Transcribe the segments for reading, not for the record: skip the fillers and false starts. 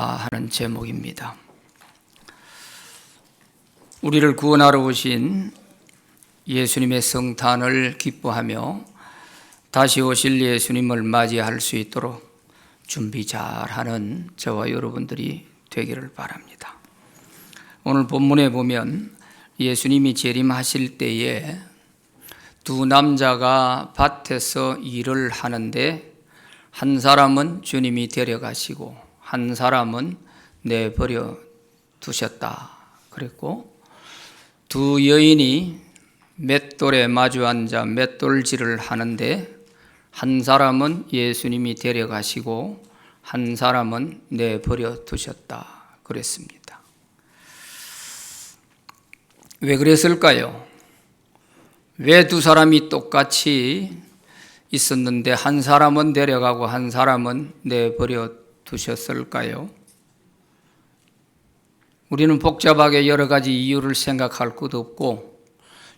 하는 제목입니다. 우리를 구원하러 오신 예수님의 성탄을 기뻐하며 다시 오실 예수님을 맞이할 수 있도록 준비 잘하는 저와 여러분들이 되기를 바랍니다. 오늘 본문에 보면 예수님이 재림하실 때에 두 남자가 밭에서 일을 하는데 한 사람은 주님이 데려가시고 한 사람은 내버려 두셨다 그랬고, 두 여인이 맷돌에 마주 앉아 맷돌질을 하는데 한 사람은 예수님이 데려가시고 한 사람은 내버려 두셨다 그랬습니다. 왜 그랬을까요? 왜 두 사람이 똑같이 있었는데 한 사람은 데려가고 한 사람은 내버려 두셨을까요? 우리는 복잡하게 여러 가지 이유를 생각할 것도 없고,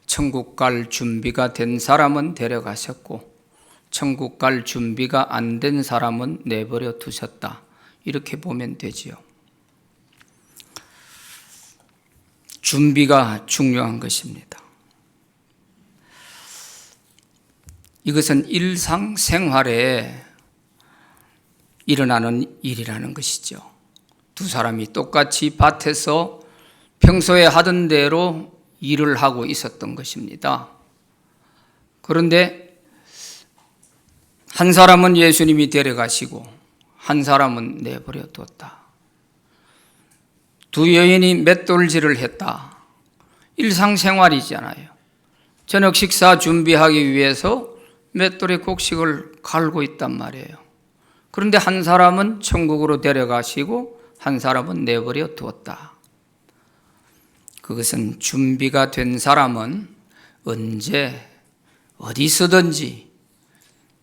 천국 갈 준비가 된 사람은 데려가셨고 천국 갈 준비가 안 된 사람은 내버려 두셨다, 이렇게 보면 되지요. 준비가 중요한 것입니다. 이것은 일상생활에 일어나는 일이라는 것이죠. 두 사람이 똑같이 밭에서 평소에 하던 대로 일을 하고 있었던 것입니다. 그런데 한 사람은 예수님이 데려가시고 한 사람은 내버려 뒀다. 두 여인이 맷돌질을 했다. 일상생활이잖아요. 저녁 식사 준비하기 위해서 맷돌에 곡식을 갈고 있단 말이에요. 그런데 한 사람은 천국으로 데려가시고 한 사람은 내버려 두었다. 그것은 준비가 된 사람은 언제 어디서든지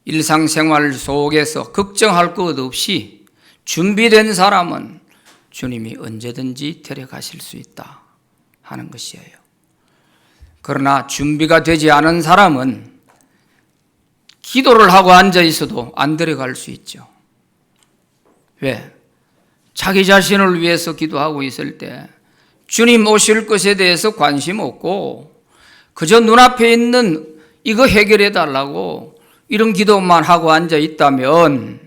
일상생활 속에서 걱정할 것 없이 준비된 사람은 주님이 언제든지 데려가실 수 있다 하는 것이에요. 그러나 준비가 되지 않은 사람은 기도를 하고 앉아 있어도 안 데려갈 수 있죠. 왜? 자기 자신을 위해서 기도하고 있을 때 주님 오실 것에 대해서 관심 없고 그저 눈앞에 있는 이거 해결해 달라고 이런 기도만 하고 앉아 있다면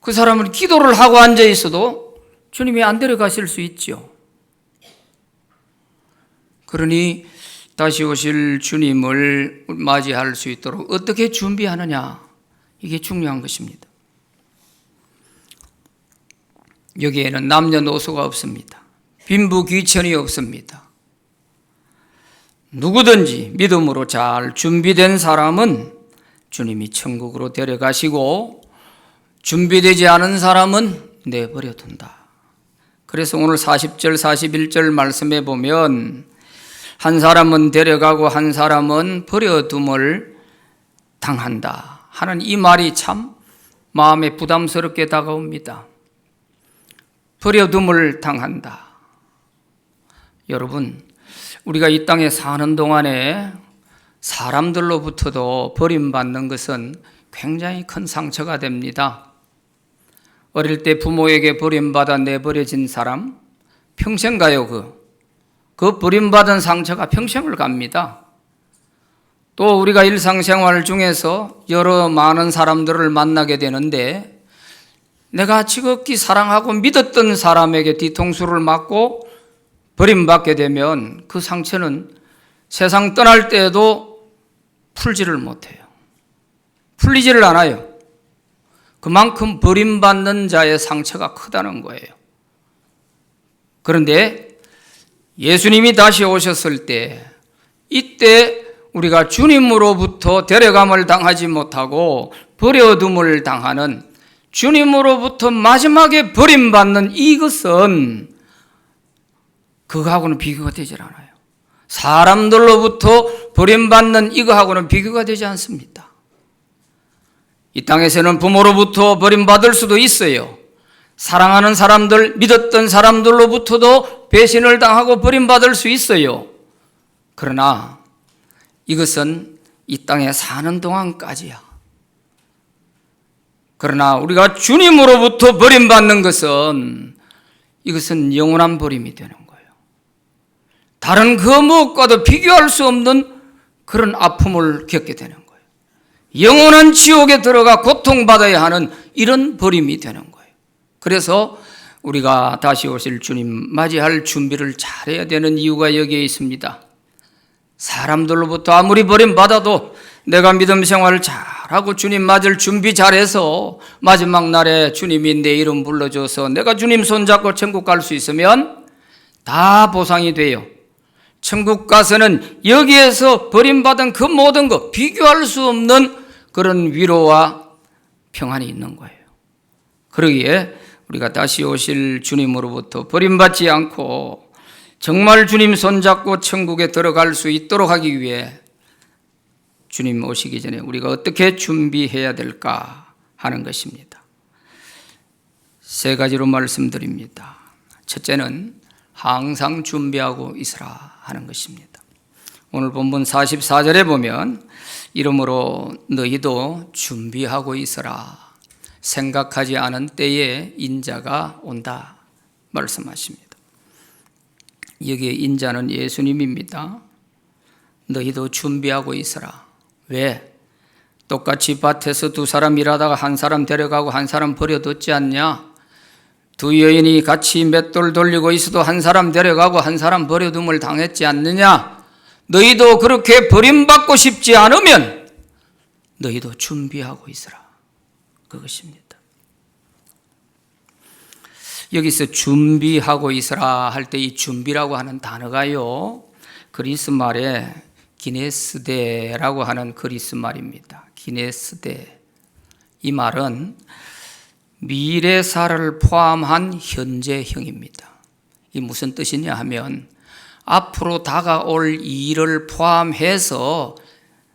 그 사람은 기도를 하고 앉아 있어도 주님이 안 데려가실 수 있죠. 그러니 다시 오실 주님을 맞이할 수 있도록 어떻게 준비하느냐, 이게 중요한 것입니다. 여기에는 남녀노소가 없습니다. 빈부귀천이 없습니다. 누구든지 믿음으로 잘 준비된 사람은 주님이 천국으로 데려가시고 준비되지 않은 사람은 내버려 둔다. 그래서 오늘 40절 41절 말씀에 보면 한 사람은 데려가고 한 사람은 버려둠을 당한다 하는 이 말이 참 마음에 부담스럽게 다가옵니다. 버려둠을 당한다. 여러분, 우리가 이 땅에 사는 동안에 사람들로부터도 버림받는 것은 굉장히 큰 상처가 됩니다. 어릴 때 부모에게 버림받아 내버려진 사람, 평생 가요. 그 버림받은 상처가 평생을 갑니다. 또 우리가 일상생활 중에서 여러 많은 사람들을 만나게 되는데 내가 지극히 사랑하고 믿었던 사람에게 뒤통수를 맞고 버림받게 되면 그 상처는 세상 떠날 때에도 풀지를 못해요. 풀리지를 않아요. 그만큼 버림받는 자의 상처가 크다는 거예요. 그런데 예수님이 다시 오셨을 때, 이때 우리가 주님으로부터 데려감을 당하지 못하고 버려둠을 당하는, 주님으로부터 마지막에 버림받는 이것은 그거하고는 비교가 되질 않아요. 사람들로부터 버림받는 이거하고는 비교가 되지 않습니다. 이 땅에서는 부모로부터 버림받을 수도 있어요. 사랑하는 사람들, 믿었던 사람들로부터도 배신을 당하고 버림받을 수 있어요. 그러나 이것은 이 땅에 사는 동안까지야. 그러나 우리가 주님으로부터 버림받는 것은 이것은 영원한 버림이 되는 거예요. 다른 그 무엇과도 비교할 수 없는 그런 아픔을 겪게 되는 거예요. 영원한 지옥에 들어가 고통받아야 하는 이런 버림이 되는 거예요. 그래서 우리가 다시 오실 주님 맞이할 준비를 잘해야 되는 이유가 여기에 있습니다. 사람들로부터 아무리 버림받아도 내가 믿음 생활을 잘하고 주님 맞을 준비 잘해서 마지막 날에 주님이 내 이름 불러줘서 내가 주님 손잡고 천국 갈 수 있으면 다 보상이 돼요. 천국 가서는 여기에서 버림받은 그 모든 것 비교할 수 없는 그런 위로와 평안이 있는 거예요. 그러기에 우리가 다시 오실 주님으로부터 버림받지 않고 정말 주님 손잡고 천국에 들어갈 수 있도록 하기 위해 주님 오시기 전에 우리가 어떻게 준비해야 될까 하는 것입니다. 세 가지로 말씀드립니다. 첫째는 항상 준비하고 있으라 하는 것입니다. 오늘 본문 44절에 보면 이러므로 너희도 준비하고 있으라. 생각하지 않은 때에 인자가 온다 말씀하십니다. 여기에 인자는 예수님입니다. 너희도 준비하고 있으라. 왜? 똑같이 밭에서 두 사람 일하다가 한 사람 데려가고 한 사람 버려뒀지 않냐? 두 여인이 같이 맷돌 돌리고 있어도 한 사람 데려가고 한 사람 버려둠을 당했지 않느냐? 너희도 그렇게 버림받고 싶지 않으면 너희도 준비하고 있으라. 그것입니다. 여기서 준비하고 있으라 할 때 이 준비라고 하는 단어가요, 그리스 말에 기네스데라고 하는 그리스 말입니다. 기네스데. 이 말은 미래사를 포함한 현재형입니다. 이 무슨 뜻이냐 하면 앞으로 다가올 일을 포함해서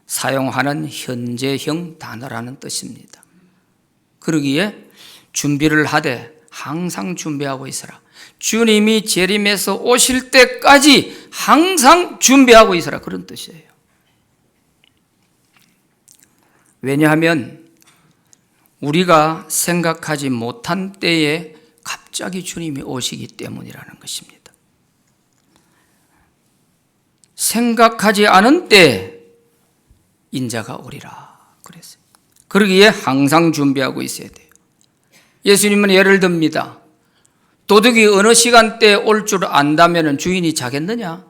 사용하는 현재형 단어라는 뜻입니다. 그러기에 준비를 하되 항상 준비하고 있으라. 주님이 재림해서 오실 때까지 항상 준비하고 있으라. 그런 뜻이에요. 왜냐하면 우리가 생각하지 못한 때에 갑자기 주님이 오시기 때문이라는 것입니다. 생각하지 않은 때에 인자가 오리라 그랬어요. 그러기에 항상 준비하고 있어야 돼요. 예수님은 예를 듭니다. 도둑이 어느 시간대에 올 줄 안다면 주인이 자겠느냐?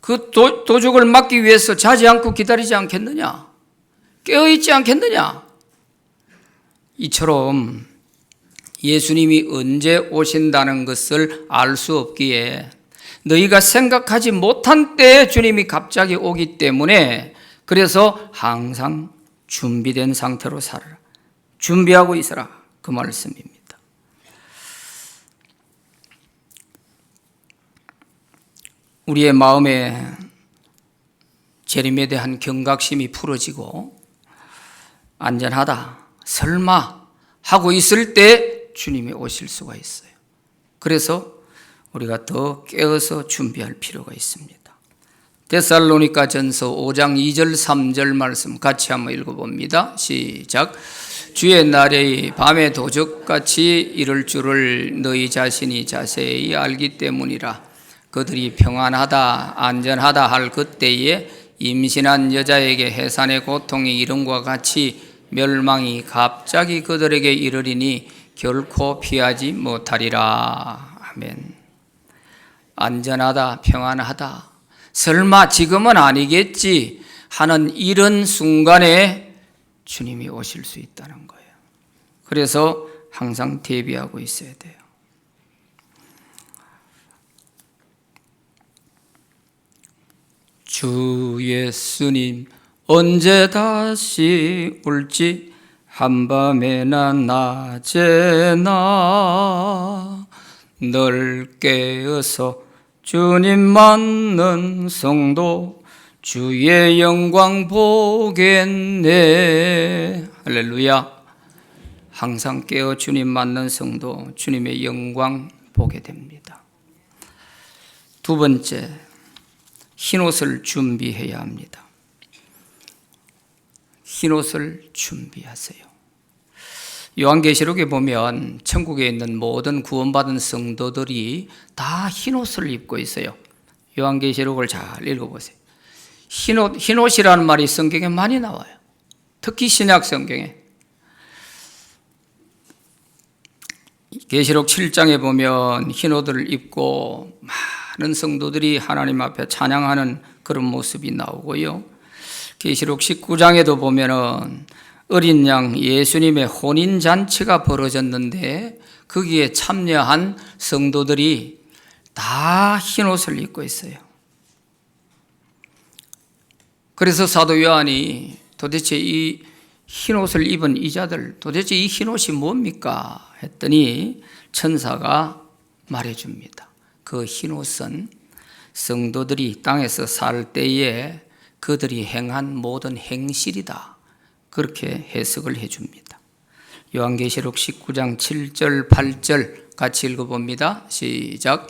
그 도둑을 막기 위해서 자지 않고 기다리지 않겠느냐? 깨어있지 않겠느냐? 이처럼 예수님이 언제 오신다는 것을 알 수 없기에 너희가 생각하지 못한 때에 주님이 갑자기 오기 때문에 그래서 항상 준비된 상태로 살아라. 준비하고 있어라. 그 말씀입니다. 우리의 마음에 재림에 대한 경각심이 풀어지고 안전하다, 설마 하고 있을 때 주님이 오실 수가 있어요. 그래서 우리가 더 깨어서 준비할 필요가 있습니다. 데살로니가 전서 5장 2절 3절 말씀 같이 한번 읽어봅니다. 시작. 주의 날이 밤에 도적같이 이를 줄을 너희 자신이 자세히 알기 때문이라. 그들이 평안하다 안전하다 할 그때에 임신한 여자에게 해산의 고통이 이름과 같이 멸망이 갑자기 그들에게 이르리니 결코 피하지 못하리라. 아멘. 안전하다 평안하다 설마 지금은 아니겠지 하는 이런 순간에 주님이 오실 수 있다는 거예요. 그래서 항상 대비하고 있어야 돼요. 주 예수님 언제 다시 올지 한밤에나 낮에나 널 깨어서 주님 맞는 성도 주의 영광 보겠네. 할렐루야. 항상 깨어 주님 맞는 성도 주님의 영광 보게 됩니다. 두 번째, 흰옷을 준비해야 합니다. 흰옷을 준비하세요. 요한계시록에 보면 천국에 있는 모든 구원받은 성도들이 다 흰옷을 입고 있어요. 요한계시록을 잘 읽어보세요. 흰옷이라는 말이 성경에 많이 나와요. 특히 신약 성경에. 계시록 7장에 보면 흰옷을 입고 많은 성도들이 하나님 앞에 찬양하는 그런 모습이 나오고요. 계시록 19장에도 보면은 어린 양 예수님의 혼인잔치가 벌어졌는데 거기에 참여한 성도들이 다 흰옷을 입고 있어요. 그래서 사도 요한이 도대체 이 흰옷을 입은 이자들, 도대체 이 흰옷이 뭡니까? 했더니 천사가 말해줍니다. 그 흰옷은 성도들이 땅에서 살 때에 그들이 행한 모든 행실이다. 그렇게 해석을 해줍니다. 요한계시록 19장 7절 8절 같이 읽어봅니다. 시작.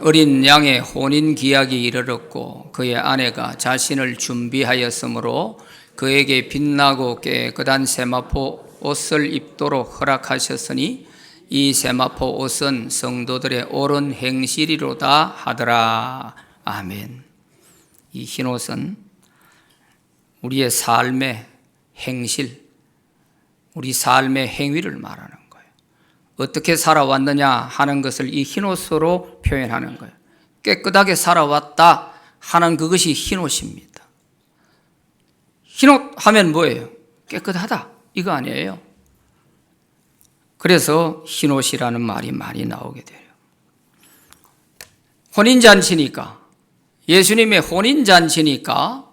어린 양의 혼인 기약이 이르렀고 그의 아내가 자신을 준비하였으므로 그에게 빛나고 깨끗한 세마포 옷을 입도록 허락하셨으니 이 세마포 옷은 성도들의 옳은 행실이로다 하더라. 아멘. 이 흰옷은 우리의 삶의 행실, 우리 삶의 행위를 말하는 거예요. 어떻게 살아왔느냐 하는 것을 이 흰옷으로 표현하는 거예요. 깨끗하게 살아왔다 하는 그것이 흰옷입니다. 흰옷 하면 뭐예요? 깨끗하다 이거 아니에요. 그래서 흰옷이라는 말이 많이 나오게 돼요. 혼인잔치니까, 예수님의 혼인잔치니까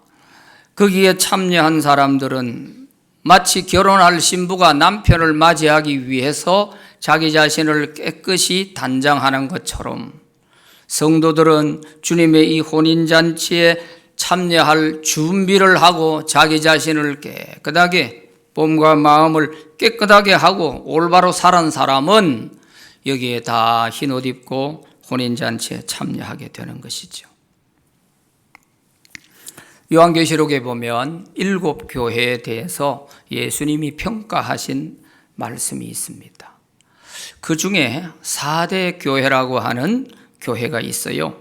거기에 참여한 사람들은 마치 결혼할 신부가 남편을 맞이하기 위해서 자기 자신을 깨끗이 단장하는 것처럼 성도들은 주님의 이 혼인잔치에 참여할 준비를 하고 자기 자신을 깨끗하게 몸과 마음을 깨끗하게 하고 올바로 살은 사람은 여기에 다 흰옷 입고 혼인잔치에 참여하게 되는 것이죠. 요한계시록에 보면 7 교회에 대해서 예수님이 평가하신 말씀이 있습니다. 그 중에 4대 교회라고 하는 교회가 있어요.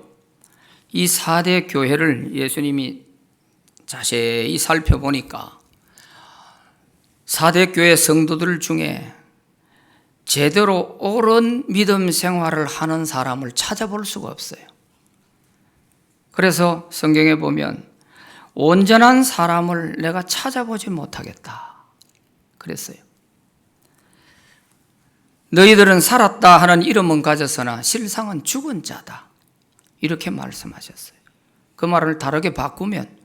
이 4대 교회를 예수님이 자세히 살펴보니까 4대 교회 성도들 중에 제대로 옳은 믿음 생활을 하는 사람을 찾아볼 수가 없어요. 그래서 성경에 보면 온전한 사람을 내가 찾아보지 못하겠다 그랬어요. 너희들은 살았다 하는 이름은 가졌으나 실상은 죽은 자다 이렇게 말씀하셨어요. 그 말을 다르게 바꾸면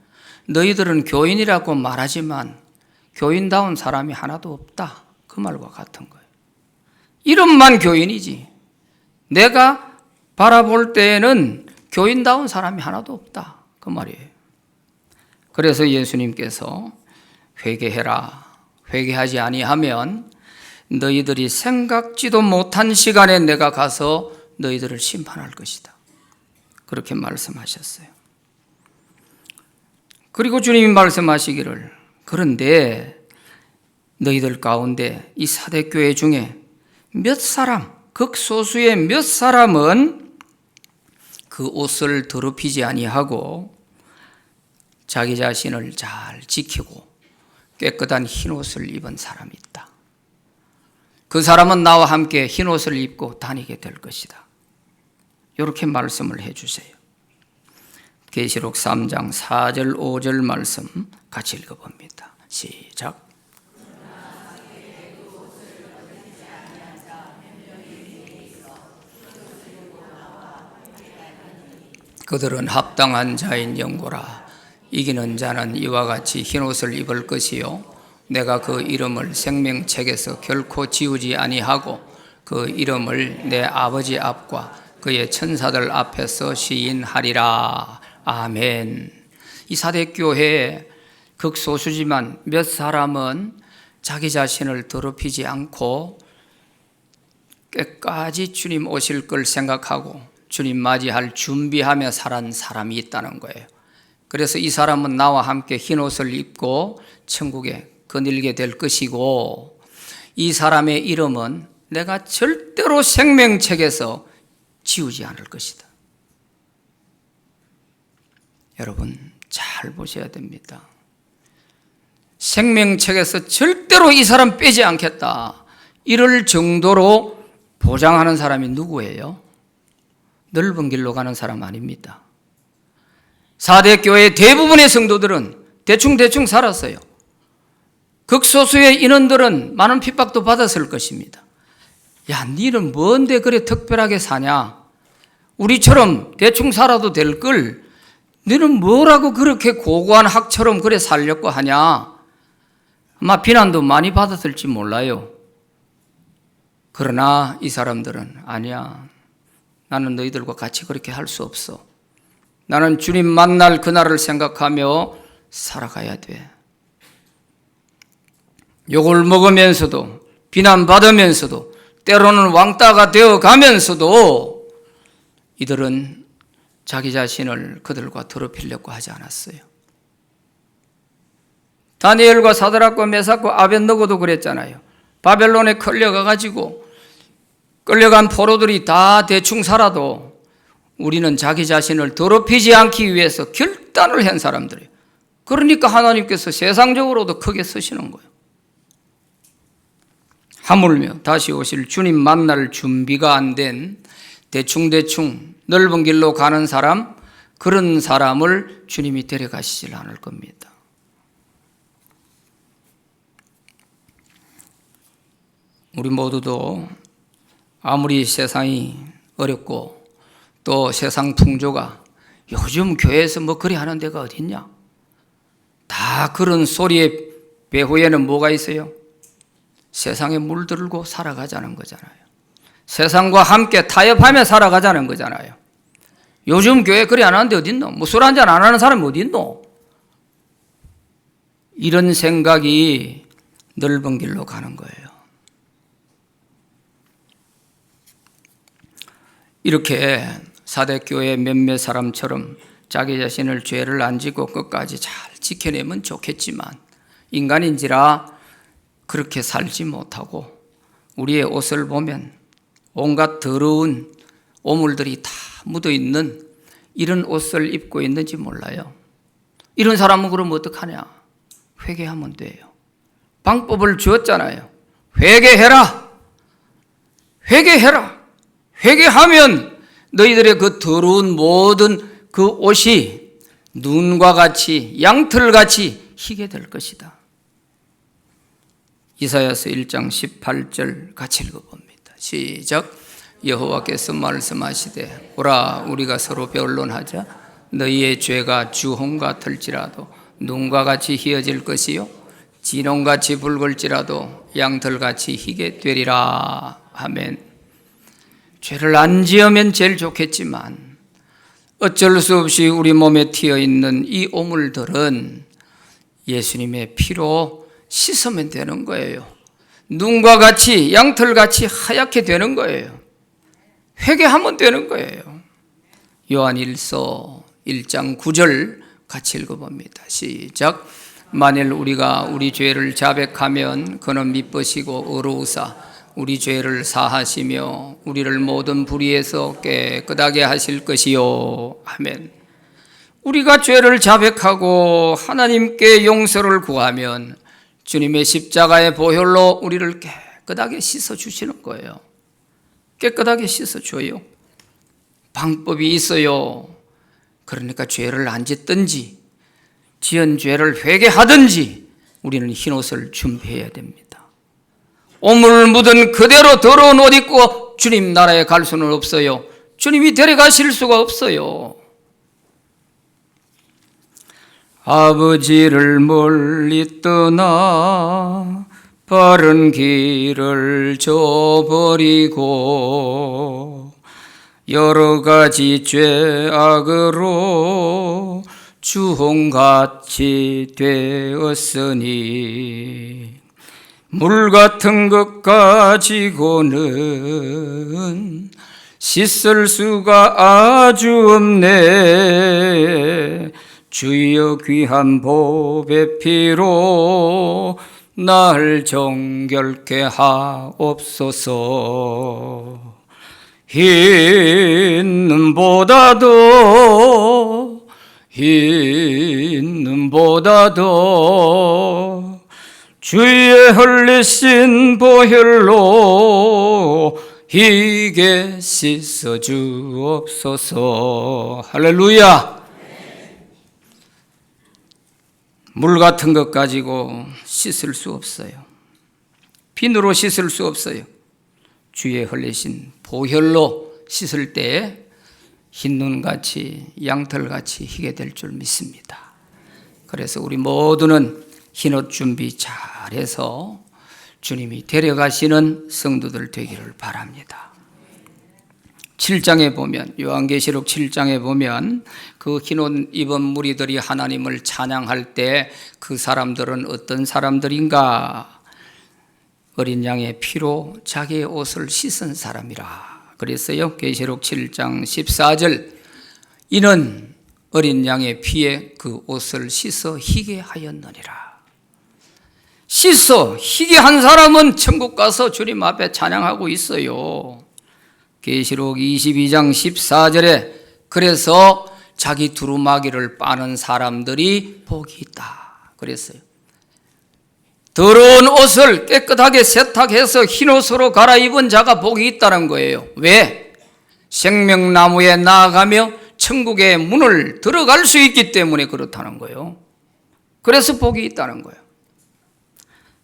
너희들은 교인이라고 말하지만 교인다운 사람이 하나도 없다 그 말과 같은 거예요. 이름만 교인이지 내가 바라볼 때에는 교인다운 사람이 하나도 없다 그 말이에요. 그래서 예수님께서 회개해라. 회개하지 아니하면 너희들이 생각지도 못한 시간에 내가 가서 너희들을 심판할 것이다. 그렇게 말씀하셨어요. 그리고 주님이 말씀하시기를 그런데 너희들 가운데 이 4대 교회 중에 몇 사람, 극소수의 몇 사람은 그 옷을 더럽히지 아니하고 자기 자신을 잘 지키고 깨끗한 흰옷을 입은 사람이 있다. 그 사람은 나와 함께 흰옷을 입고 다니게 될 것이다. 이렇게 말씀을 해주세요. 계시록 3장 4절 5절 말씀 같이 읽어봅니다. 시작. 그들은 합당한 자인 영고라. 이기는 자는 이와 같이 흰옷을 입을 것이요 내가 그 이름을 생명책에서 결코 지우지 아니하고 그 이름을 내 아버지 앞과 그의 천사들 앞에서 시인하리라. 아멘. 이 4대 교회에 극소수지만 몇 사람은 자기 자신을 더럽히지 않고 끝까지 주님 오실 걸 생각하고 주님 맞이할 준비하며 살은 사람이 있다는 거예요. 그래서 이 사람은 나와 함께 흰옷을 입고 천국에 거닐게 될 것이고 이 사람의 이름은 내가 절대로 생명책에서 지우지 않을 것이다. 여러분 잘 보셔야 됩니다. 생명책에서 절대로 이 사람 빼지 않겠다, 이럴 정도로 보장하는 사람이 누구예요? 넓은 길로 가는 사람 아닙니다. 4대 교회 대부분의 성도들은 대충 살았어요. 극소수의 인원들은 많은 핍박도 받았을 것입니다. 야, 니는 뭔데 그래 특별하게 사냐? 우리처럼 대충 살아도 될 걸 너는 뭐라고 그렇게 고고한 학처럼 그래 살려고 하냐? 아마 비난도 많이 받았을지 몰라요. 그러나 이 사람들은 아니야, 나는 너희들과 같이 그렇게 할 수 없어. 나는 주님 만날 그날을 생각하며 살아가야 돼. 욕을 먹으면서도, 비난받으면서도, 때로는 왕따가 되어 가면서도 이들은 자기 자신을 그들과 더럽히려고 하지 않았어요. 다니엘과 사드락과 메삭과 아벳느고도 그랬잖아요. 바벨론에 끌려간 포로들이 다 대충 살아도 우리는 자기 자신을 더럽히지 않기 위해서 결단을 한 사람들이에요. 그러니까 하나님께서 세상적으로도 크게 쓰시는 거예요. 하물며 다시 오실 주님 만날 준비가 안 된 대충 넓은 길로 가는 사람, 그런 사람을 주님이 데려가시질 않을 겁니다. 우리 모두도 아무리 세상이 어렵고 또 세상 풍조가 요즘 교회에서 뭐 그리 하는 데가 어딨냐, 다 그런 소리의 배후에는 뭐가 있어요? 세상에 물들고 살아가자는 거잖아요. 세상과 함께 타협하며 살아가자는 거잖아요. 요즘 교회 그리 안 하는데 어딨노? 뭐 술 한잔 안 하는 사람이 어딨노? 이런 생각이 넓은 길로 가는 거예요. 이렇게 사대교회 몇몇 사람처럼 자기 자신을 죄를 안 지고 끝까지 잘 지켜내면 좋겠지만 인간인지라 그렇게 살지 못하고 우리의 옷을 보면 온갖 더러운 오물들이 다 묻어있는 이런 옷을 입고 있는지 몰라요. 이런 사람은 그럼 어떡하냐? 회개하면 돼요. 방법을 주었잖아요. 회개해라. 회개하면 너희들의 그 더러운 모든 그 옷이 눈과 같이 양털같이 희게 될 것이다. 이사야서 1장 18절 같이 읽어봅니다. 시작. 여호와께서 말씀하시되 오라 우리가 서로 변론하자. 너희의 죄가 주홍 같을지라도 눈과 같이 희어질 것이요 진홍같이 붉을지라도 양털같이 희게 되리라. 아멘. 죄를 안 지으면 제일 좋겠지만 어쩔 수 없이 우리 몸에 튀어있는 이 오물들은 예수님의 피로 씻으면 되는 거예요. 눈과 같이 양털같이 하얗게 되는 거예요. 회개하면 되는 거예요. 요한일서 1장 9절 같이 읽어봅니다. 시작. 만일 우리가 우리 죄를 자백하면 그는 미쁘시고 의로우사 우리 죄를 사하시며 우리를 모든 불의에서 깨끗하게 하실 것이요. 아멘. 우리가 죄를 자백하고 하나님께 용서를 구하면 주님의 십자가의 보혈로 우리를 깨끗하게 씻어주시는 거예요. 깨끗하게 씻어줘요. 방법이 있어요. 그러니까 죄를 안 짓든지 지은 죄를 회개하든지 우리는 흰옷을 준비해야 됩니다. 오물 묻은 그대로 더러운 옷 입고 주님 나라에 갈 수는 없어요. 주님이 데려가실 수가 없어요. 아버지를 멀리 떠나 바른 길을 저버리고 여러 가지 죄악으로 주홍같이 되었으니 물 같은 것 가지고는 씻을 수가 아주 없네. 주여 귀한 보배 피로 날 정결케 하옵소서. 흰 눈보다도 주의 흘리신 보혈로 희게 씻어 주옵소서. 할렐루야. 물 같은 것 가지고 씻을 수 없어요. 비누로 씻을 수 없어요. 주의 흘리신 보혈로 씻을 때에 흰눈같이 양털같이 희게 될 줄 믿습니다. 그래서 우리 모두는 흰옷 준비 잘해서 주님이 데려가시는 성도들 되기를 바랍니다. 7장에 보면, 요한계시록 7장에 보면 그 흰옷 입은 무리들이 하나님을 찬양할 때 그 사람들은 어떤 사람들인가? 어린 양의 피로 자기의 옷을 씻은 사람이라 그랬어요. 계시록 7장 14절, 이는 어린 양의 피에 그 옷을 씻어 희게 하였느니라. 씻어 희게 한 사람은 천국 가서 주님 앞에 찬양하고 있어요. 계시록 22장 14절에 그래서 자기 두루마기를 빠는 사람들이 복이 있다 그랬어요. 더러운 옷을 깨끗하게 세탁해서 흰 옷으로 갈아입은 자가 복이 있다는 거예요. 왜? 생명나무에 나아가며 천국의 문을 들어갈 수 있기 때문에 그렇다는 거예요. 그래서 복이 있다는 거예요.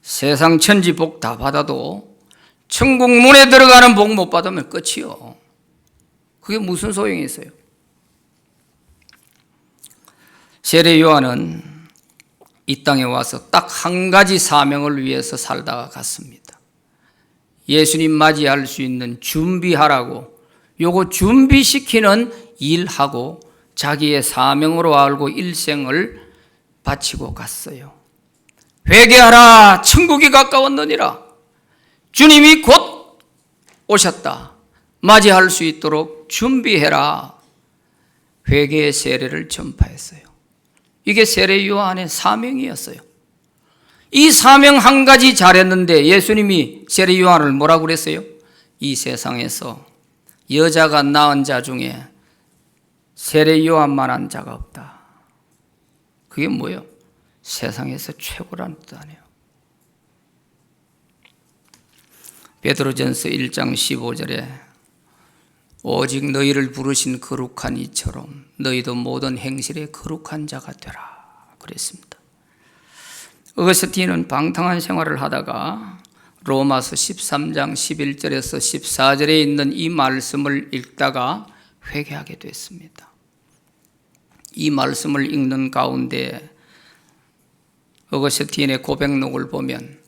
세상 천지 복 다 받아도 천국 문에 들어가는 복 못 받으면 끝이요. 그게 무슨 소용이 있어요? 세례 요한은 이 땅에 와서 딱 한 가지 사명을 위해서 살다가 갔습니다. 예수님 맞이할 수 있는 준비하라고, 요거 준비시키는 일하고 자기의 사명으로 알고 일생을 바치고 갔어요. 회개하라, 천국이 가까웠느니라. 주님이 곧 오셨다. 맞이할 수 있도록 준비해라. 회개의 세례를 전파했어요. 이게 세례 요한의 사명이었어요. 이 사명 한 가지 잘했는데 예수님이 세례 요한을 뭐라고 그랬어요? 이 세상에서 여자가 낳은 자 중에 세례 요한만한 자가 없다. 그게 뭐예요? 세상에서 최고라는 뜻 아니에요. 베드로전서 1장 15절에 오직 너희를 부르신 거룩한 이처럼 너희도 모든 행실에 거룩한 자가 되라 그랬습니다. 어거스틴은 방탕한 생활을 하다가 로마서 13장 11절에서 14절에 있는 이 말씀을 읽다가 회개하게 됐습니다. 이 말씀을 읽는 가운데 어거스틴의 고백록을 보면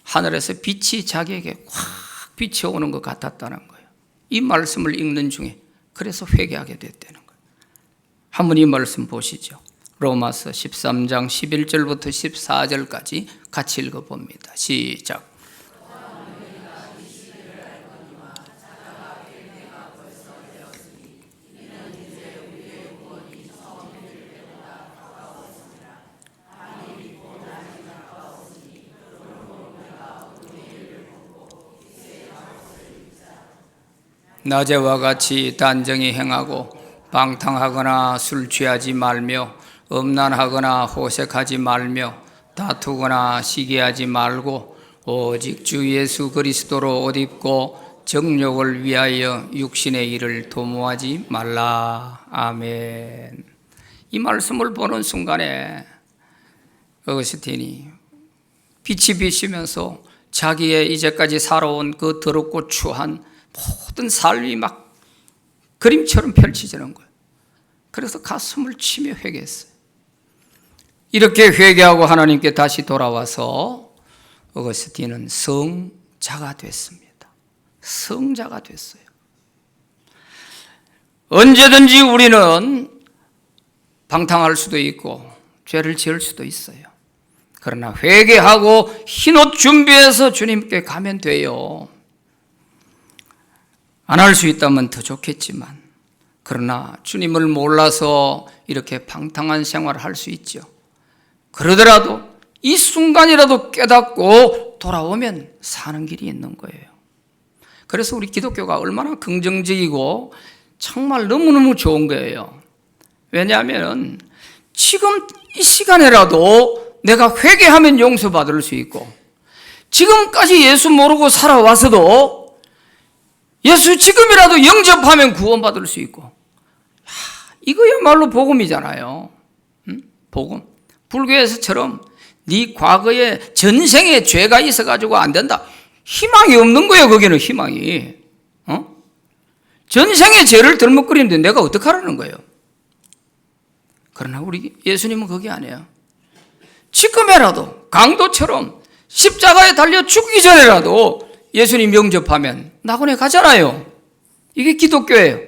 하늘에서 빛이 자기에게 확 비춰오는 것 같았다는 거예요. 이 말씀을 읽는 중에 그래서 회개하게 됐다는 거예요. 한번 이 말씀 보시죠. 로마서 13장 11절부터 14절까지 같이 읽어봅니다. 시작. 낮에와 같이 단정히 행하고 방탕하거나 술 취하지 말며 음란하거나 호색하지 말며 다투거나 시기하지 말고 오직 주 예수 그리스도로 옷 입고 정욕을 위하여 육신의 일을 도모하지 말라. 아멘. 이 말씀을 보는 순간에 어거스틴이 빛이 비치면서 자기의 이제까지 살아온 그 더럽고 추한 모든 삶이 막 그림처럼 펼쳐지는 거예요. 그래서 가슴을 치며 회개했어요. 이렇게 회개하고 하나님께 다시 돌아와서 어거스틴은 성자가 됐습니다. 성자가 됐어요. 언제든지 우리는 방탕할 수도 있고 죄를 지을 수도 있어요. 그러나 회개하고 흰옷 준비해서 주님께 가면 돼요. 안 할 수 있다면 더 좋겠지만, 그러나 주님을 몰라서 이렇게 방탕한 생활을 할 수 있죠. 그러더라도 이 순간이라도 깨닫고 돌아오면 사는 길이 있는 거예요. 그래서 우리 기독교가 얼마나 긍정적이고 정말 너무너무 좋은 거예요. 왜냐하면 지금 이 시간에라도 내가 회개하면 용서받을 수 있고, 지금까지 예수 모르고 살아와서도 예수 지금이라도 영접하면 구원받을 수 있고, 이거야말로 복음이잖아요. 복음. 불교에서처럼 네 과거에 전생에 죄가 있어가지고 안 된다, 희망이 없는 거예요. 거기는 희망이. 전생에 죄를 덜먹거리는데 내가 어떡하라는 거예요. 그러나 우리 예수님은 그게 아니에요. 지금이라도 강도처럼 십자가에 달려 죽기 전에라도 예수님 영접하면 낙원에 가잖아요. 이게 기독교예요.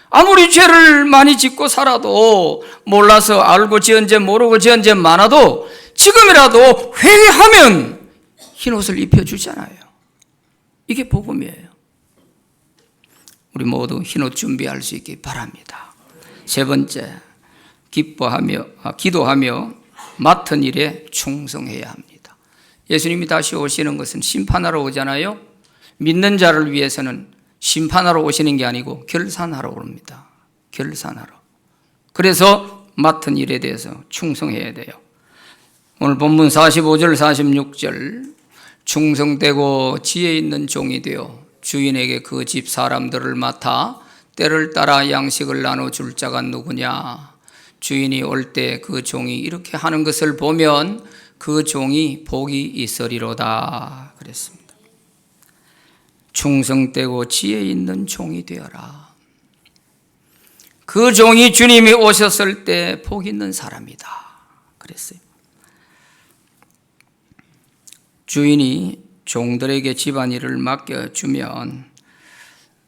아무리 죄를 많이 짓고 살아도, 몰라서 알고 지은 죄 모르고 지은 죄 많아도 지금이라도 회개하면 흰옷을 입혀주잖아요. 이게 복음이에요. 우리 모두 흰옷 준비할 수 있기 바랍니다. 세 번째, 기도하며 맡은 일에 충성해야 합니다. 예수님이 다시 오시는 것은 심판하러 오잖아요. 믿는 자를 위해서는 심판하러 오시는 게 아니고 결산하러 옵니다. 결산하러. 그래서 맡은 일에 대해서 충성해야 돼요. 오늘 본문 45절 46절, 충성되고 지혜 있는 종이 되어 주인에게 그 집 사람들을 맡아 때를 따라 양식을 나눠줄 자가 누구냐. 주인이 올 때 그 종이 이렇게 하는 것을 보면 그 종이 복이 있으리로다 그랬습니다. 충성되고 지혜 있는 종이 되어라. 그 종이 주님이 오셨을 때 복 있는 사람이다 그랬어요. 주인이 종들에게 집안일을 맡겨주면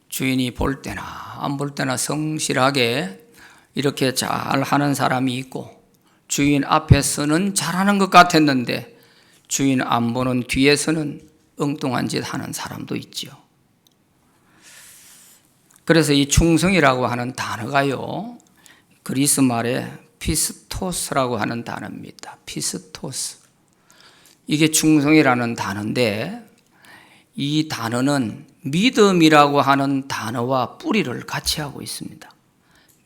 주인이 볼 때나 안 볼 때나 성실하게 이렇게 잘 하는 사람이 있고, 주인 앞에서는 잘하는 것 같았는데 주인 안 보는 뒤에서는 엉뚱한 짓 하는 사람도 있죠. 그래서 이 충성이라고 하는 단어가요, 그리스 말에 피스토스라고 하는 단어입니다. 피스토스. 이게 충성이라는 단어인데, 이 단어는 믿음이라고 하는 단어와 뿌리를 같이 하고 있습니다.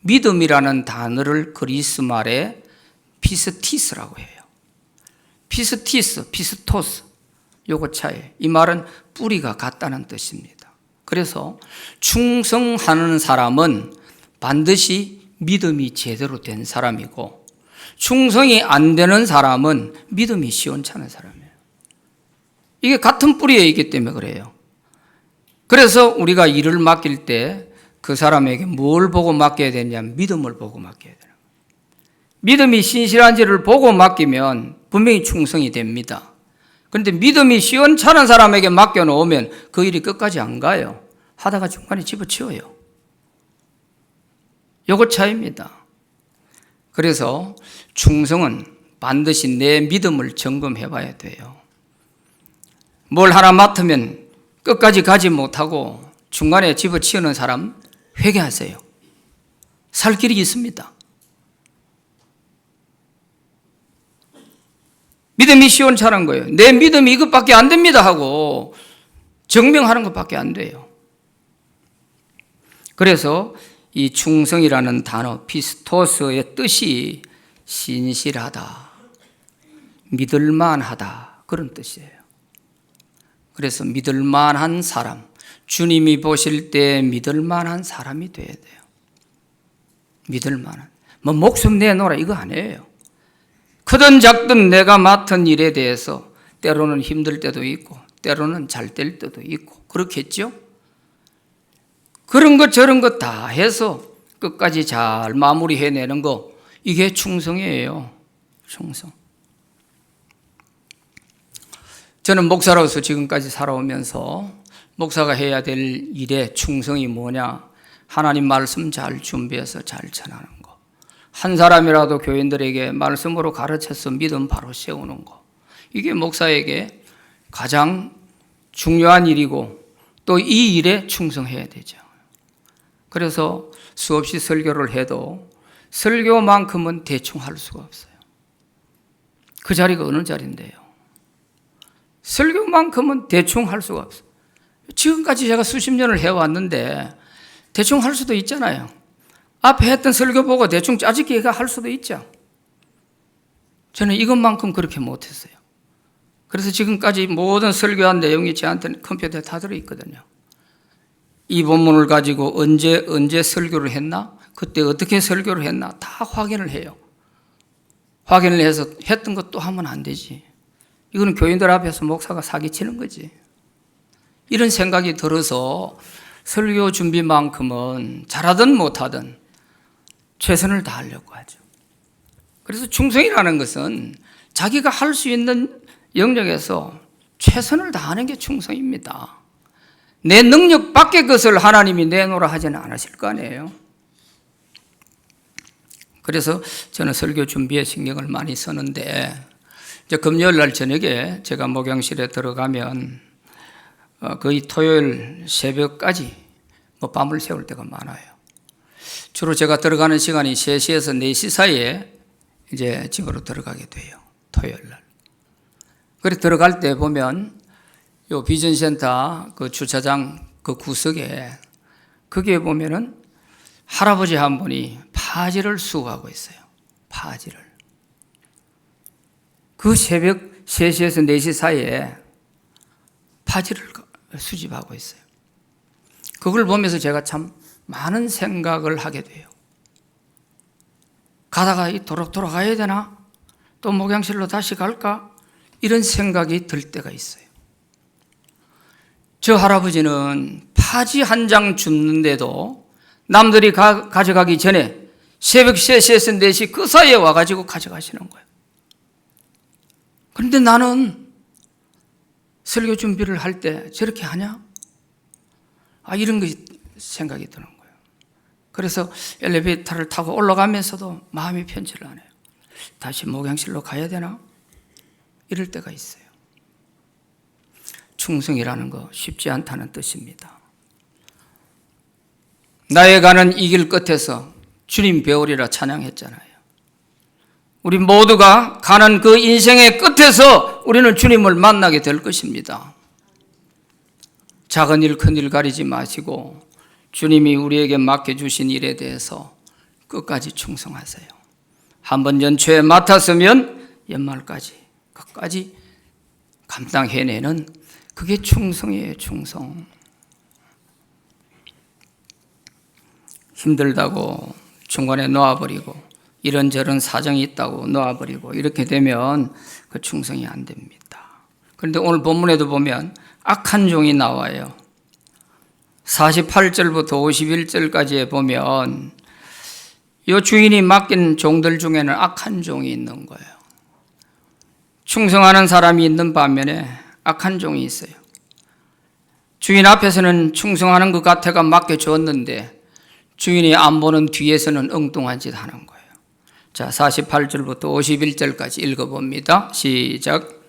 믿음이라는 단어를 그리스 말에 피스티스라고 해요. 피스티스, 피스토스, 요거 차이. 이 말은 뿌리가 같다는 뜻입니다. 그래서 충성하는 사람은 반드시 믿음이 제대로 된 사람이고, 충성이 안 되는 사람은 믿음이 시원찮은 사람이에요. 이게 같은 뿌리에 있기 때문에 그래요. 그래서 우리가 일을 맡길 때 그 사람에게 뭘 보고 맡겨야 되냐면 믿음을 보고 맡겨야 돼요. 믿음이 신실한지를 보고 맡기면 분명히 충성이 됩니다. 그런데 믿음이 시원찮은 사람에게 맡겨놓으면 그 일이 끝까지 안 가요. 하다가 중간에 집어치워요. 요거 차이입니다. 그래서 충성은 반드시 내 믿음을 점검해 봐야 돼요. 뭘 하나 맡으면 끝까지 가지 못하고 중간에 집어치우는 사람 회개하세요. 살 길이 있습니다. 믿음이 시원찮은 거예요. 내 믿음이 이것밖에 안 됩니다 하고 증명하는 것밖에 안 돼요. 그래서 이 충성이라는 단어 피스토스의 뜻이 신실하다, 믿을만하다 그런 뜻이에요. 그래서 믿을만한 사람, 주님이 보실 때 믿을만한 사람이 돼야 돼요. 믿을만한. 목숨 내놓으라 이거 아니에요. 크든 작든 내가 맡은 일에 대해서 때로는 힘들 때도 있고 때로는 잘 될 때도 있고 그렇겠죠? 그런 것 저런 것 다 해서 끝까지 잘 마무리해내는 거, 이게 충성이에요. 충성. 저는 목사로서 지금까지 살아오면서 목사가 해야 될 일의 충성이 뭐냐? 하나님 말씀 잘 준비해서 잘 전하는 거. 한 사람이라도 교인들에게 말씀으로 가르쳐서 믿음 바로 세우는 거. 이게 목사에게 가장 중요한 일이고 또 이 일에 충성해야 되죠. 그래서 수없이 설교를 해도 설교만큼은 대충 할 수가 없어요. 그 자리가 어느 자리인데요? 설교만큼은 대충 할 수가 없어요. 지금까지 제가 수십 년을 해왔는데 대충 할 수도 있잖아요. 앞에 했던 설교 보고 대충 짜집기 할 수도 있죠. 저는 이것만큼 그렇게 못했어요. 그래서 지금까지 모든 설교한 내용이 저한테는 컴퓨터에 다 들어있거든요. 이 본문을 가지고 언제 설교를 했나? 그때 어떻게 설교를 했나? 다 확인을 해요. 확인을 해서 했던 것도 하면 안 되지. 이거는 교인들 앞에서 목사가 사기치는 거지. 이런 생각이 들어서 설교 준비만큼은 잘하든 못하든 최선을 다하려고 하죠. 그래서 충성이라는 것은 자기가 할 수 있는 영역에서 최선을 다하는 게 충성입니다. 내 능력 밖의 것을 하나님이 내놓으라 하지는 않으실 거 아니에요. 그래서 저는 설교 준비에 신경을 많이 쓰는데, 이제 금요일 날 저녁에 제가 목양실에 들어가면 거의 토요일 새벽까지 밤을 새울 때가 많아요. 주로 제가 들어가는 시간이 3시에서 4시 사이에 이제 집으로 들어가게 돼요. 토요일 날. 그래 들어갈 때 보면 요 비전센터 그 주차장 그 구석에 거기에 보면은 할아버지 한 분이 파지를 수거하고 있어요. 파지를. 그 새벽 3시에서 4시 사이에 파지를 수집하고 있어요. 그걸 보면서 제가 참 많은 생각을 하게 돼요. 가다가 도로 돌아가야 되나? 또 목양실로 다시 갈까? 이런 생각이 들 때가 있어요. 저 할아버지는 파지 한 장 줍는데도 남들이 가져가기 전에 새벽 3시에서 4시 그 사이에 와가지고 가져가시는 거예요. 그런데 나는 설교 준비를 할 때 저렇게 하냐? 이런 것이 생각이 드는 거예요. 그래서 엘리베이터를 타고 올라가면서도 마음이 편치를 않아요. 다시 목양실로 가야 되나? 이럴 때가 있어요. 충성이라는 거 쉽지 않다는 뜻입니다. 나의 가는 이 길 끝에서 주님 배우리라 찬양했잖아요. 우리 모두가 가는 그 인생의 끝에서 우리는 주님을 만나게 될 것입니다. 작은 일, 큰 일 가리지 마시고 주님이 우리에게 맡겨주신 일에 대해서 끝까지 충성하세요. 한번 연초에 맡았으면 연말까지 끝까지 감당해내는 그게 충성이에요. 충성. 힘들다고 중간에 놓아버리고 이런저런 사정이 있다고 놓아버리고 이렇게 되면 그 충성이 안 됩니다. 그런데 오늘 본문에도 보면 악한 종이 나와요. 48절부터 51절까지에 보면 이 주인이 맡긴 종들 중에는 악한 종이 있는 거예요. 충성하는 사람이 있는 반면에 악한 종이 있어요. 주인 앞에서는 충성하는 것 같아가 맡겨주었는데 주인이 안 보는 뒤에서는 엉뚱한 짓 하는 거예요. 자, 48절부터 51절까지 읽어봅니다. 시작.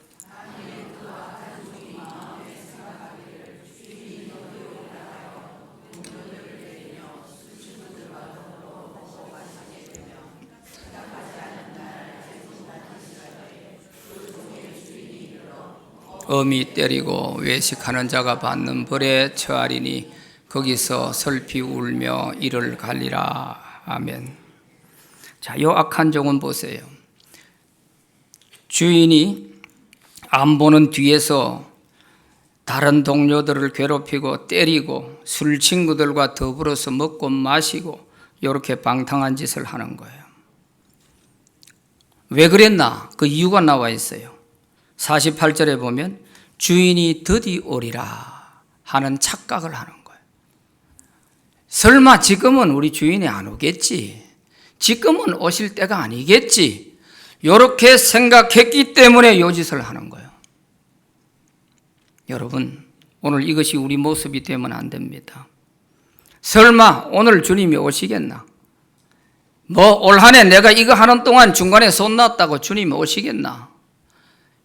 엄히 때리고 외식하는 자가 받는 벌에 처하리니 거기서 슬피 울며 이를 갈리라. 아멘. 자, 요 악한 종은 보세요. 주인이 안 보는 뒤에서 다른 동료들을 괴롭히고 때리고 술 친구들과 더불어서 먹고 마시고 이렇게 방탕한 짓을 하는 거예요. 왜 그랬나? 그 이유가 나와 있어요. 48절에 보면 주인이 드디 오리라 하는 착각을 하는 거예요. 설마 지금은 우리 주인이 안 오겠지, 지금은 오실 때가 아니겠지, 이렇게 생각했기 때문에 요 짓을 하는 거예요. 여러분, 오늘 이것이 우리 모습이 되면 안 됩니다. 설마 오늘 주님이 오시겠나? 올 한 해 내가 이거 하는 동안 중간에 손 놨다고 주님이 오시겠나?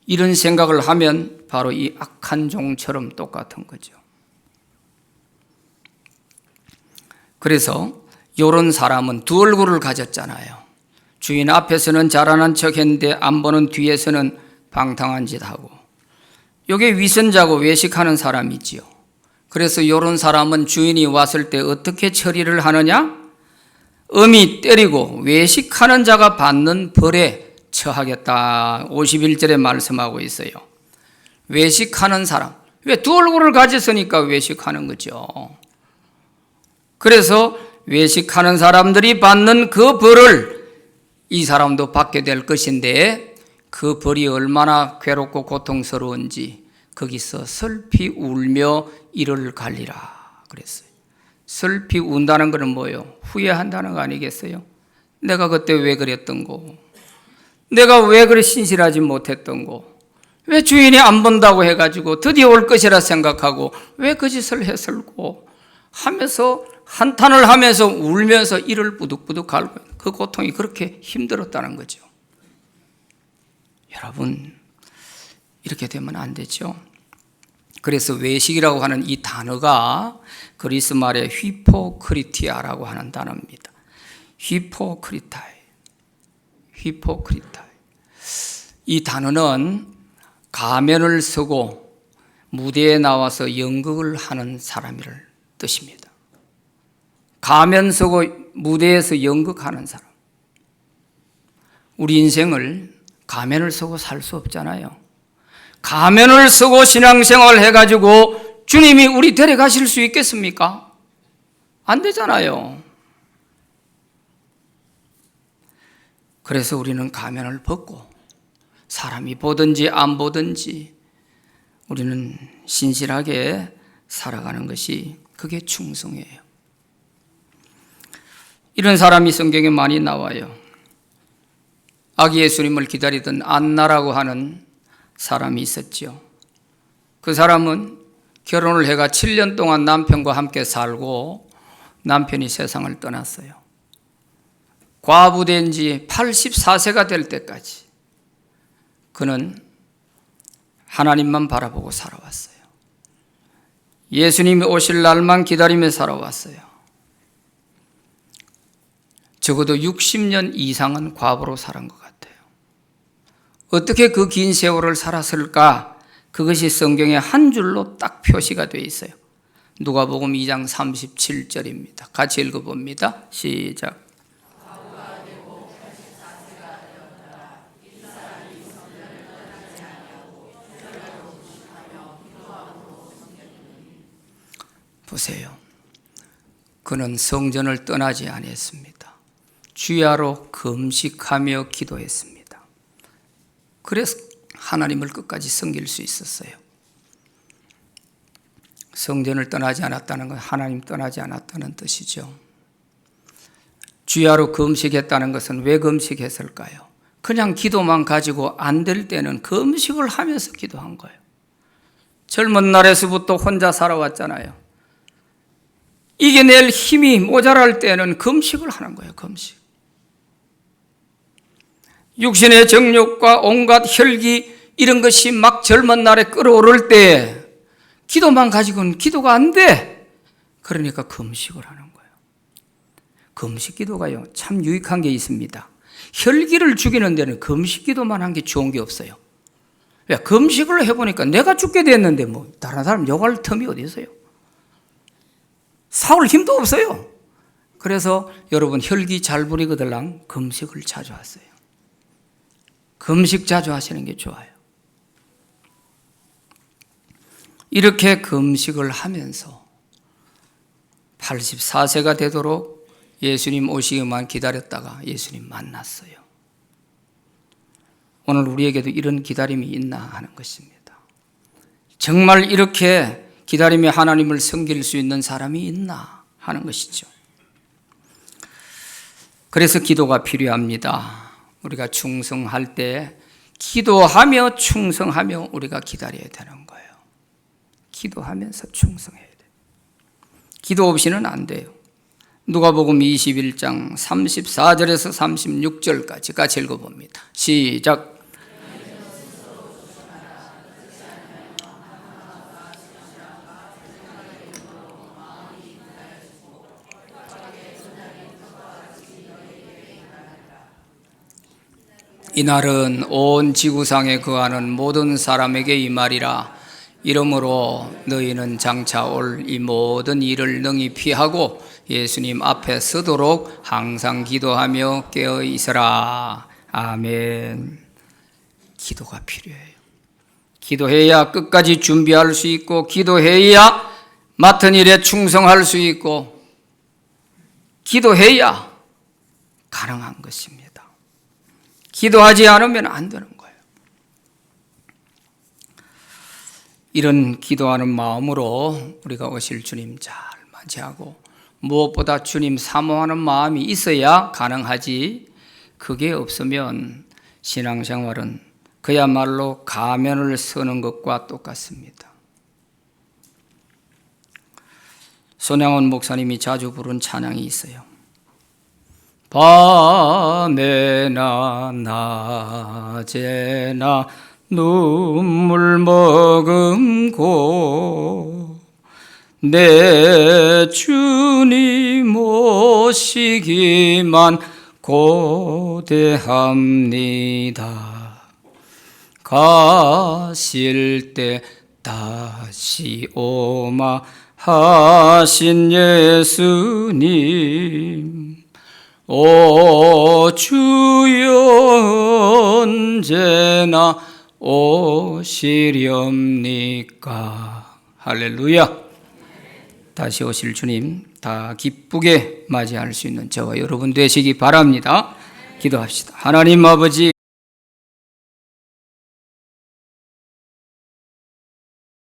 이런 생각을 하면 바로 이 악한 종처럼 똑같은 거죠. 그래서 이런 사람은 두 얼굴을 가졌잖아요. 주인 앞에서는 잘하는 척 했는데 안 보는 뒤에서는 방탕한 짓 하고, 이게 위선자고 외식하는 사람이지요. 그래서 이런 사람은 주인이 왔을 때 어떻게 처리를 하느냐? 엄히 때리고 외식하는 자가 받는 벌에 처하겠다. 51절에 말씀하고 있어요. 외식하는 사람. 왜? 두 얼굴을 가졌으니까 외식하는 거죠. 그래서 외식하는 사람들이 받는 그 벌을 이 사람도 받게 될 것인데, 그 벌이 얼마나 괴롭고 고통스러운지 거기서 슬피 울며 이를 갈리라 그랬어요. 슬피 운다는 것은 뭐예요? 후회한다는 거 아니겠어요? 내가 그때 왜 그랬던 거, 내가 왜 그래 신실하지 못했던 거, 왜 주인이 안 본다고 해가지고 드디어 올 것이라 생각하고 왜 그 짓을 했을고 하면서 한탄을 하면서 울면서 이를 부득부득 갈고, 그 고통이 그렇게 힘들었다는 거죠. 여러분, 이렇게 되면 안 되죠. 그래서 외식이라고 하는 이 단어가 그리스 말의 휘포크리티아라고 하는 단어입니다. 휘포크리타이. 이 단어는 가면을 쓰고 무대에 나와서 연극을 하는 사람이를 뜻입니다. 가면 쓰고 무대에서 연극하는 사람. 우리 인생을 가면을 쓰고 살 수 없잖아요. 가면을 쓰고 신앙생활을 해가지고 주님이 우리 데려가실 수 있겠습니까? 안 되잖아요. 그래서 우리는 가면을 벗고 사람이 보든지 안 보든지 우리는 신실하게 살아가는 것이, 그게 충성이에요. 이런 사람이 성경에 많이 나와요. 아기 예수님을 기다리던 안나라고 하는 사람이 있었죠. 그 사람은 결혼을 해가 7년 동안 남편과 함께 살고 남편이 세상을 떠났어요. 과부된 지 84세가 될 때까지 그는 하나님만 바라보고 살아왔어요. 예수님이 오실 날만 기다리며 살아왔어요. 적어도 60년 이상은 과부로 살은 것 같아요. 어떻게 그 긴 세월을 살았을까? 그것이 성경에 한 줄로 딱 표시가 되어 있어요. 누가복음 2장 37절입니다. 같이 읽어봅니다. 시작. 보세요. 그는 성전을 떠나지 아니했습니다. 주야로 금식하며 기도했습니다. 그래서 하나님을 끝까지 섬길 수 있었어요. 성전을 떠나지 않았다는 건 하나님 떠나지 않았다는 뜻이죠. 주야로 금식했다는 것은 왜 금식했을까요? 그냥 기도만 가지고 안 될 때는 금식을 하면서 기도한 거예요. 젊은 날에서부터 혼자 살아왔잖아요. 이겨낼 힘이 모자랄 때는 금식을 하는 거예요. 금식. 육신의 정욕과 온갖 혈기 이런 것이 막 젊은 날에 끌어오를 때 기도만 가지고는 기도가 안 돼. 그러니까 금식을 하는 거예요. 금식 기도가요, 참 유익한 게 있습니다. 혈기를 죽이는 데는 금식 기도만 한 게 좋은 게 없어요. 왜? 금식을 해보니까 내가 죽게 됐는데 뭐 다른 사람 욕할 틈이 어디 있어요? 싸울 힘도 없어요. 그래서 여러분, 혈기 잘 부리거들랑 금식을 자주 하세요. 금식 자주 하시는 게 좋아요. 이렇게 금식을 하면서 84세가 되도록 예수님 오시기만 기다렸다가 예수님 만났어요. 오늘 우리에게도 이런 기다림이 있나 하는 것입니다. 정말 이렇게 기다리며 하나님을 섬길 수 있는 사람이 있나 하는 것이죠. 그래서 기도가 필요합니다. 우리가 충성할 때 기도하며 충성하며 우리가 기다려야 되는 거예요. 기도하면서 충성해야 돼요. 기도 없이는 안 돼요. 누가복음 21장 34절에서 36절까지 같이 읽어봅니다. 시작. 이날은 온 지구상에 거하는 모든 사람에게 이 말이라. 이러므로 너희는 장차 올 이 모든 일을 능히 피하고 예수님 앞에 서도록 항상 기도하며 깨어 있으라. 아멘. 기도가 필요해요. 기도해야 끝까지 준비할 수 있고, 기도해야 맡은 일에 충성할 수 있고, 기도해야 가능한 것입니다. 기도하지 않으면 안 되는 거예요. 이런 기도하는 마음으로 우리가 오실 주님 잘 맞이하고, 무엇보다 주님 사모하는 마음이 있어야 가능하지, 그게 없으면 신앙생활은 그야말로 가면을 서는 것과 똑같습니다. 손양원 목사님이 자주 부른 찬양이 있어요. 밤에나 낮에나 눈물 머금고 내 주님 오시기만 고대합니다. 가실 때 다시 오마 하신 예수님, 오 주여 언제나 오시렵니까? 할렐루야. 다시 오실 주님 다 기쁘게 맞이할 수 있는 저와 여러분 되시기 바랍니다. 기도합시다. 하나님 아버지,